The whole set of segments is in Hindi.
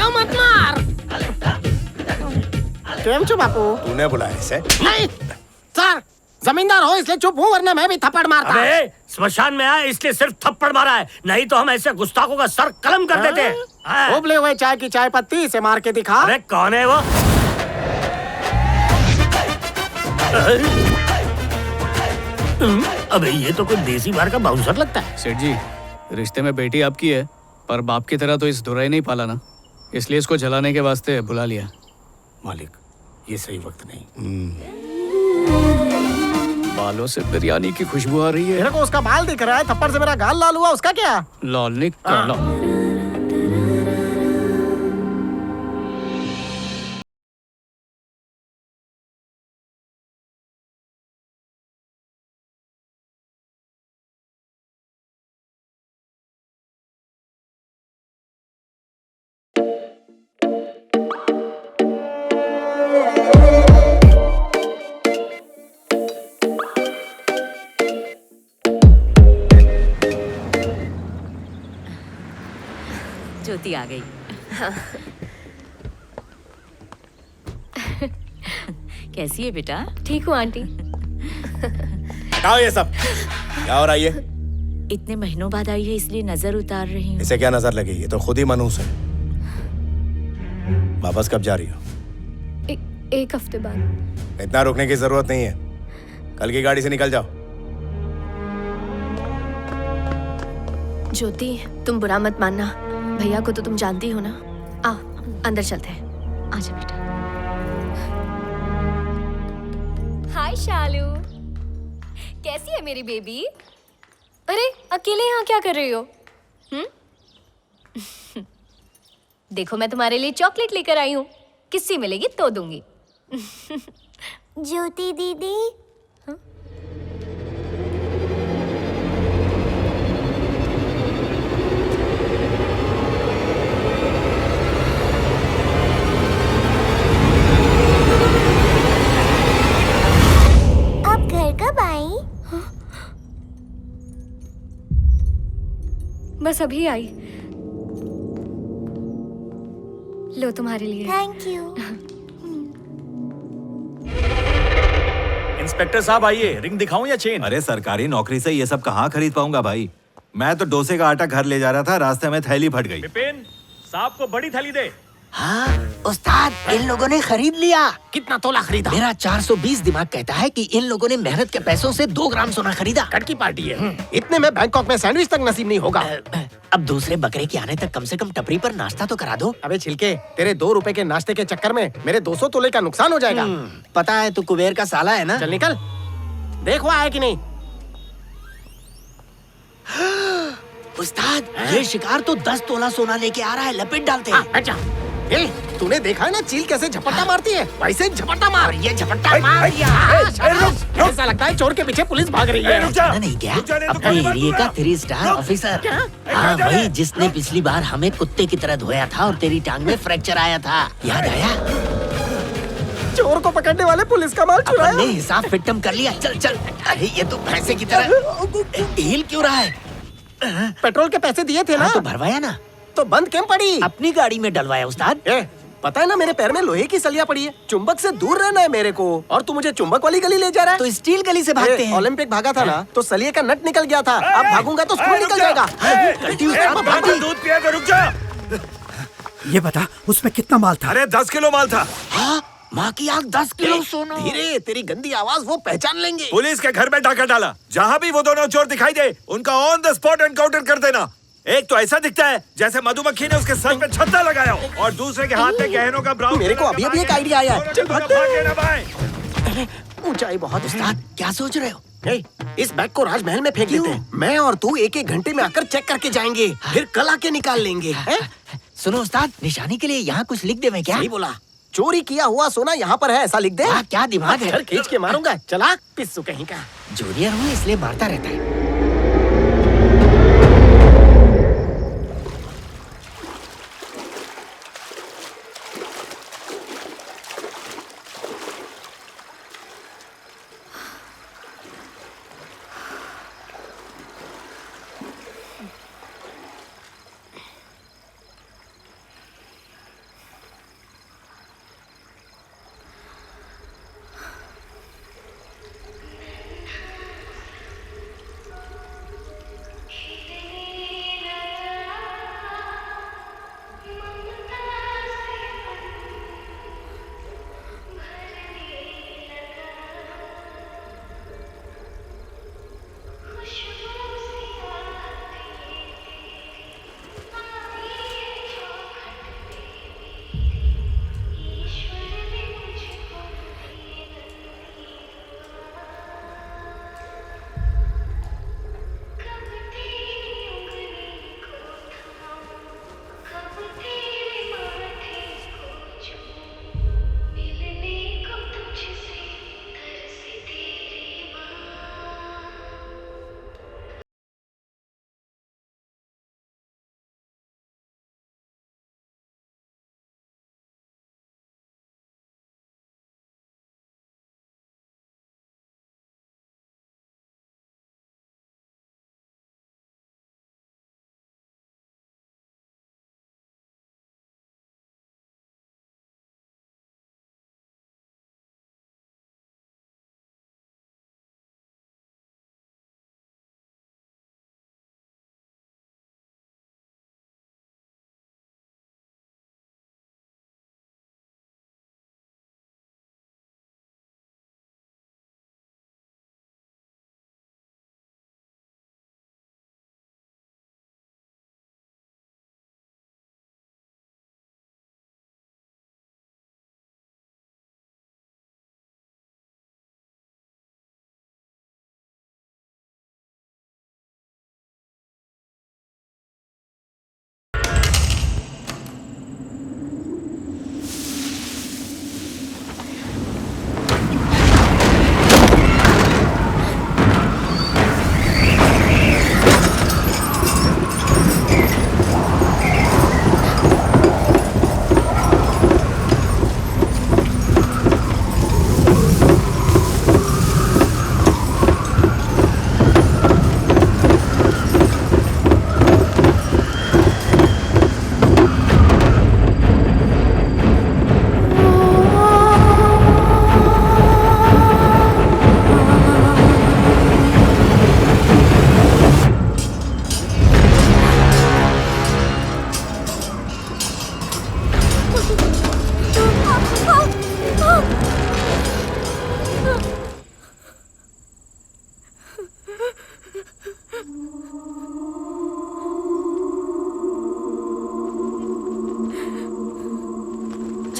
धक्का मत मार। केम छो बापू? तूने बुलाया इसे? नहीं सर, जमींदार हो इसलिए चुप हूँ, वरना मैं भी थप्पड़ मारता। अबे स्मशान में आया इसलिए सिर्फ थप्पड़ मारा है, नहीं तो हम ऐसे गुस्ताखों का सर कलम कर देते। उबले हुए चाय की चाय पत्ती इसे मार के दिखा। अरे कौन है वो? अबे ये तो कोई देसी बार का बाउंसर लगता है। सेठ जी, रिश्ते में बेटी आपकी है, पर बाप की तरह तो इस दुराई नहीं पाला ना, इसलिए इसको जलाने के वास्ते बुला लिया। मालिक, ये सही वक्त नहीं। बालों से बिरयानी की खुशबू आ रही है। मेरे को उसका बाल दिख रहा है, थप्पड़ से मेरा गाल लाल हुआ, उसका क्या? लाल नहीं काला। ज्योति आ गई। कैसी है बेटा? ठीक हूँ आंटी। हटाओ ये सब। क्या हो रहा है ये? इतने महीनों बाद आई है इसलिए नजर उतार रही हूँ। इसे क्या नजर लगी? ये तो खुद ही मनहूस है। वापस कब जा रही हो? एक हफ्ते बाद। इतना रुकने की जरूरत नहीं है, कल की गाड़ी से निकल जाओ। ज्योति, तुम बुरा मत मानना, भैया को तो तुम जानती हो ना। आ, अंदर चलते हैं। आजा बेटा। हाय शालू, कैसी है मेरी बेबी? अरे अकेले यहाँ क्या कर रही हो? देखो मैं तुम्हारे लिए चॉकलेट लेकर आई हूँ, किस्सी मिलेगी तो दूंगी। ज्योति दीदी, आप घर कब आई? बस अभी आई। लो तुम्हारे लिए। Thank you. इंस्पेक्टर साहब आइए, रिंग दिखाऊं या चेन? अरे सरकारी नौकरी से ये सब कहाँ खरीद पाऊंगा भाई। मैं तो डोसे का आटा घर ले जा रहा था, रास्ते में थैली फट गई। विपिन, साहब को बड़ी थैली दे। हाँ उस्ताद, इन लोगों ने खरीद लिया। कितना तोला खरीदा? मेरा 420 दिमाग कहता है कि इन लोगों ने मेहनत के पैसों से 2 ग्राम सोना खरीदा। कट की पार्टी है। इतने में बैंकॉक में सैंडविच तक नसीब नहीं होगा। अब दूसरे बकरे के आने तक कम से कम टपरी पर नाश्ता तो करा दो। अबे छिलके, तेरे 2 रुपए के नाश्ते के चक्कर में मेरे 200 तोले का नुकसान हो जाएगा। पता है तू कुबेर का साला है ना। चल निकल, देख वो आया कि नहीं। उस्ताद, ये शिकार तो 10 तोला सोना लेके आ रहा है, लपेट डालते हैं। अच्छा, ए, तूने देखा है ना चील कैसे झपट्टा मारती है? वैसे झपट्टा मार। और ये झपट्टा मार दिया। ऐसा लगता है चोर के पीछे पुलिस भाग रही है। नहीं क्या? अपने एरिया का 3 स्टार ऑफिसर। हाँ वही जिसने पिछली बार हमें कुत्ते की तरह धोया था और तेरी टांग में फ्रैक्चर आया था, याद आया? चोर को पकड़ने वाले पुलिस का माल चुराया। अपने हिसाब फिटम कर लिया। चल चल। अरे ये तो भैंसे की तरह हिल क्यों रहा है? पेट्रोल के पैसे दिए थे ना? तो भरवाया ना। तो बंद क्यों पड़ी? अपनी गाड़ी में डलवाया उस्ताद। पता है ना मेरे पैर में लोहे की सलिया पड़ी है। चुंबक से दूर रहना है मेरे को, और तू मुझे चुंबक वाली गली ले जा रहा है। तो स्टील गली से भागते हैं। ओलंपिक भागा था ना, तो सलिए का नट निकल गया था। अब भागूंगा तो स्कूल निकल जाएगा। दूध पिया तो रुक जा। ये बता, उसमें कितना माल था? अरे 10 किलो माल था। हाँ, माँ की आँख 10 किलो सोना। धीरे, तेरी गंदी आवाज वो पहचान लेंगे। पुलिस के घर में डाका डाला, जहाँ भी वो दोनों चोर दिखाई दे उनका ऑन द स्पॉट एनकाउंटर कर देना। एक तो ऐसा दिखता है जैसे मधुमक्खी ने उसके सर पे छत्ता लगाया हो, और दूसरे के हाथ में गहनों का ब्राउन। मेरे को अभी एक आइडिया आया है। चल भाग। ऊंचाई बहुत। उस्ताद क्या सोच रहे हो? इस बैग को राजमहल में फेंक देते हैं। मैं और तू 1-1 घंटे में आकर चेक करके जाएंगे, फिर कल आके निकाल लेंगे। सुनो उस्ताद, निशानी के लिए यहाँ कुछ लिख दे। मैं क्या? सही बोला, चोरी किया हुआ सोना यहाँ पर है, ऐसा लिख दे। क्या दिमाग है? खींच के मारूंगा। चला पिस्सू कहीं का। जूनियर हूँ इसलिए मारता रहता है।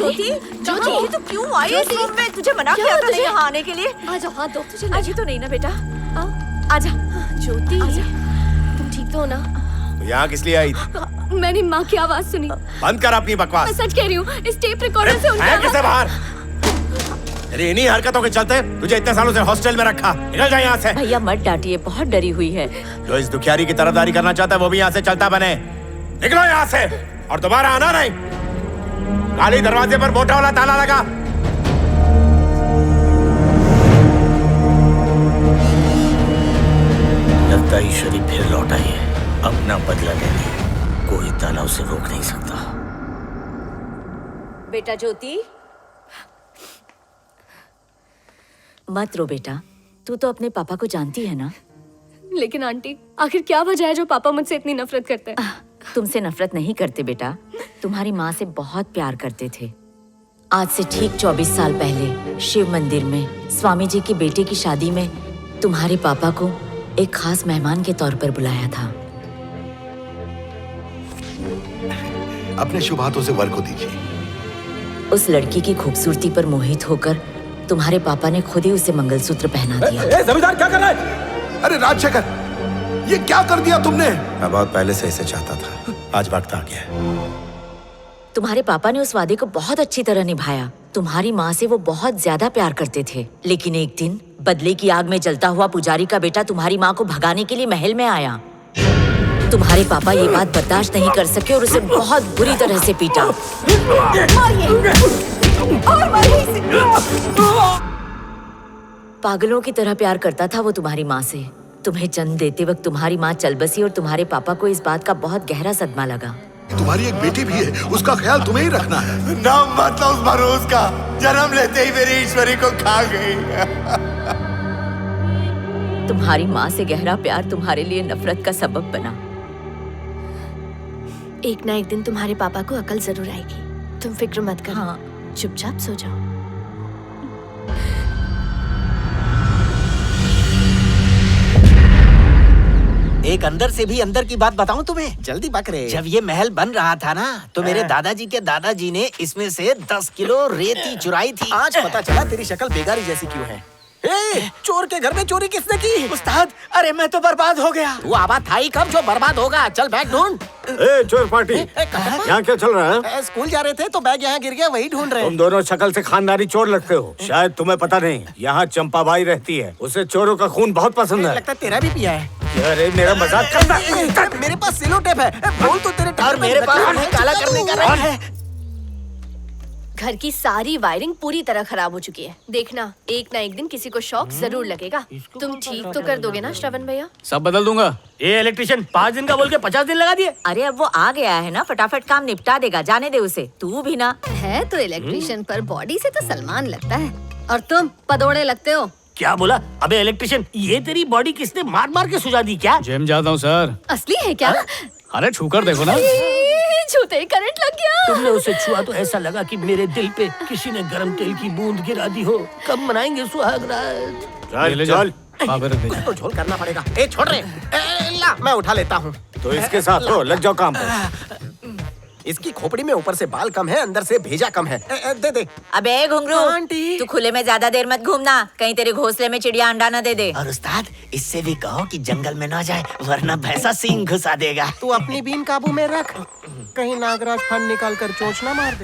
ज्योति ज्योति तू क्यों आई इस रूम में? तुझे मना किया था नहीं यहाँ आने के लिए। आजा, हाथ दो। तुझे अभी तो नहीं ना बेटा, आजा। ज्योति, तुम ठीक तो हो ना? तो यहाँ किस लिए आई थी? मैंने माँ की आवाज सुनी। बंद कर अपनी बकवास। मैं सच कह रही हूँ, इस टेप रिकॉर्डर से उनकी है किसे आवाज। बाहर? अरे इन्हीं हरकतों के चलते तुझे इतने सालों से हॉस्टल में रखा। निकल जा यहाँ से। भैया मत डांटिए, बहुत डरी हुई है। जो इस दुखियारी की तरफदारी करना चाहता है वो भी यहाँ से चलता बने। निकलो यहाँ से और दोबारा आना नहीं। काली दरवाजे पर मोटा वाला ताला लगा। लगता है ईश्वरी फिर लौट आई है अपना बदला लेने। कोई ताला उसे रोक नहीं सकता। बेटा ज्योति, मत रो बेटा, तू तो अपने पापा को जानती है ना। लेकिन आंटी, आखिर क्या वजह है जो पापा मुझसे इतनी नफरत करते हैं? तुमसे नफरत नहीं करते बेटा, तुम्हारी माँ से बहुत प्यार करते थे। आज से ठीक 24 साल पहले शिव मंदिर में स्वामी जी की बेटे की शादी में तुम्हारे पापा को एक खास मेहमान के तौर पर बुलाया था। अपने शुभ हाथों से वर को दीजिए। उस लड़की की खूबसूरती पर मोहित होकर तुम्हारे पापा ने खुद ही उसे मंगलसूत्र पहना दिया। जमींदार क्या कर रहा है? अरे राजशेखर, ये क्या कर दिया तुमने? मैं बहुत पहले से इसे चाहता था, आज वक्त आ गया है। तुम्हारे पापा ने उस वादे को बहुत अच्छी तरह निभाया। तुम्हारी माँ से वो बहुत ज्यादा प्यार करते थे, लेकिन एक दिन बदले की आग में जलता हुआ पुजारी का बेटा तुम्हारी माँ को भगाने के लिए महल में आया। तुम्हारे पापा ये बात बर्दाश्त नहीं कर सके और उसे बहुत बुरी तरह से पीटा। पागलों की तरह प्यार करता था वो तुम्हारी माँ से। तुम्हें जन्म देते वक्त तुम्हारी माँ चल बसी और तुम्हारे पापा को इस बात का बहुत गहरा सदमा लगा। तुम्हारी एक बेटी भी है, उसका ख्याल तुम्हें ही रखना है। नाम मतलब उस भरोस का जन्म लेते ही मेरी ईश्वरी को खा गई। तुम्हारी माँ से गहरा प्यार तुम्हारे लिए नफरत का सबब बना। एक ना एक दिन तुम्हारे पापा को अकल जरूर आएगी, तुम फिक्र मत करो। हाँ। चुपचाप सो जाओ। एक अंदर से भी अंदर की बात बताऊं तुम्हें। जल्दी बकरे। जब ये महल बन रहा था ना, तो मेरे दादाजी के दादाजी ने इसमें से 10 किलो रेती चुराई थी। आज पता चला तेरी शक्ल बेगारी जैसी क्यों है। चोर के घर में चोरी किसने की? उस्ताद, अरे मैं तो बर्बाद हो गया। तू आबाद था ही कब जो बर्बाद होगा। चल बैग ढूंढ। चोर पार्टी, यहाँ क्या चल रहा है? स्कूल जा रहे थे तो बैग यहाँ गिर गया, वही ढूंढ रहे। तुम दोनों शक्ल से खानदानी चोर लगते हो। शायद तुम्हें पता नहीं, यहाँ चंपाबाई रहती है, उसे चोरों का खून बहुत पसंद है। लगता है तेरा भी पिया है। अरे मेरा मजाक करना। मेरे पास सिलो टेप है, बोल तो तेरे टायर मेरे पास उन्हें काला करने का रंग है। घर की सारी वायरिंग पूरी तरह खराब हो चुकी है। देखना, एक ना एक दिन किसी को शॉक जरूर लगेगा। तुम ठीक तो कर दोगे ना श्रवण भैया? सब बदल दूंगा। ये इलेक्ट्रिशियन 5 दिन का बोल के 50 दिन लगा दिए। अरे अब वो आ गया है ना, फटाफट काम निपटा देगा, जाने दे उसे। तू भी ना है तो इलेक्ट्रिशियन, पर बॉडी से तो सलमान लगता है और तुम पदोड़े लगते हो। क्या बोला? अबे इलेक्ट्रिशियन, ये तेरी बॉडी किसने मार मार के सुझा दी क्या? जिम जाता हूँ सर। असली है क्या? अरे छूकर देखो ना। छूते ही करंट लग गया। तुमने उसे छुआ तो ऐसा लगा कि मेरे दिल पे किसी ने गरम तेल की बूंद गिरा दी हो। कब मनाएंगे सुहाग रात? ले चल। तो झोल करना पड़ेगा। छोड़ रहे, ला मैं उठा लेता हूँ। तो इसके साथ हो, लग जाओ काम पे। इसकी खोपड़ी में ऊपर से बाल कम है, अंदर से भेजा कम है। दे दे। अबे घुंघरू, आंटी। तू खुले में ज्यादा देर मत घूमना, कहीं तेरे घोंसले में चिड़िया अंडा न दे दे। और उस्ताद, इससे भी कहो कि जंगल में ना जाए, वरना भैंसा सींग घुसा देगा। तू अपनी बीन काबू में रख, कहीं नागराज फन निकाल कर चोंच ना मार दे।